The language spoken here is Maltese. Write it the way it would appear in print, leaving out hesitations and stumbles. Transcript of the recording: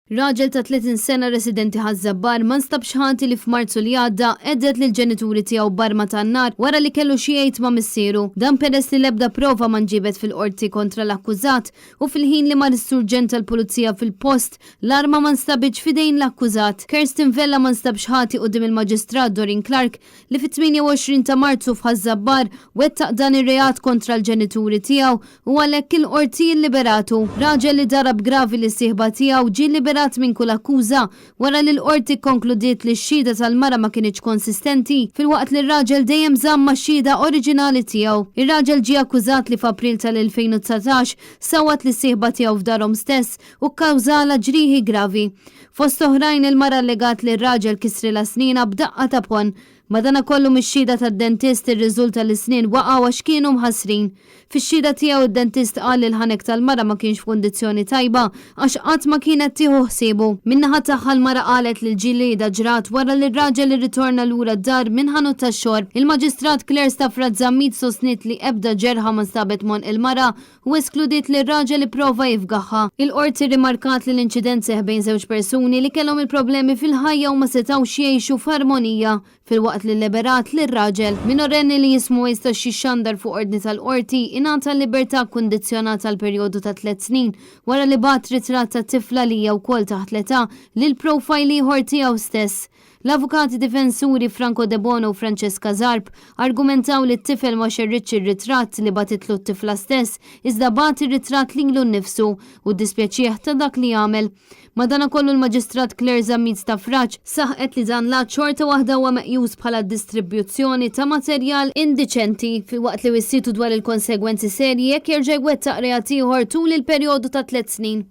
Raġel ta' 30 sena residenti ħaż-Żabbar ma nstabx ħati li f'Marzu li għadda għeddet lil ġenituri tiegħu barma tan-nar wara li kellu xi jgħid ma' missieru. Dan peress li l-ebda prova ma nġibet fil-qorti kontra l-akkużat u fil-ħin li mar is-surġent tal-pulizija fil-post l-arma ma nstabitx fidejn l-akkużat. Kirsten Vella ma nstabx ħati quddiem il-Maġistrat Doreen Clark li fit-28 ta' Marzu f'Ħaż-Żabbar wettaq dan ir-reat kontra l-ġenituri tiegħu u għalhekk il-qorti liberatu. Raġel li darab gravi li sieħba tiegħu ġie liberat minn kull akkuża wara li l-qorti konkludiet li x-xhieda tal-mara ma kienx konsistenti filwaqt li r-raġel dejjem żamm max-xhieda oriġinali tiegħu. Ir-raġel ġie akkużat li f'April tal-2019 sawat li sieħba tiegħu f'darhom stess u kkawżala ġrieħi gravi. Fost oħrajn il-mara allegat li r-raġel kisri l-asnina b'daqqa ta' pon. Madankollu mix-xhieda tad-dentist ir-riżulta li snin waqgħu għax kienu mħassrin. Fix-xhieda tiegħu id-dentist qal li l-ħanek tal-mara ma kienx f'kundizzjoni tajba għax qatt ma kienet tieħu ħsiebu. Min-naħa tagħha l-mara qalet li l-ġlieda ġrat wara li r-raġel irritorna lura d-dar minn ħanut tax-xorb. Il-Maġistrat Claire Stafford Zammit sostniet li ebda ġerħa ma nstabet mon il-mara u eskludiet li r-raġel ipprova jifgaħħa. Il-qorti rimarkat li l-inċident seħ bejn żewġ persuni li kellhom il-problemi fil-ħajja u ma setgħux jgħixu f'armonija. Filwaqt li liberat li r-raġel minorenni li jismu jista' xixxandar fuq ordni tal-qorti ingħata libertà kundizzjonata għal perjodu ta' 3 snin wara li bagħat ritratt ta' tifla li hija wkoll taħt l-età lil profile ieħor tiegħu stess. L-avukati difensuri Franco De Bono u Francesca Zarb argumentaw li t-tifel ma xerritx ir-ritratt li batitlu t-tifla stess iżda bat ir-ritratt lilu nnifsu u dispjaċih ta' dak li jagħmel. Madankollu l-Maġistrat Claire Zammit Staffraġ saħqet li dan l-att xorta waħda huwa meqjus bħala distribuzzjoni ta' materjal indiċenti filwaqt li wissietu dwar il-konsegwenzi serji jekk jerġa' jwettaq reat ieħor tul il-perjodu ta' 3 snin.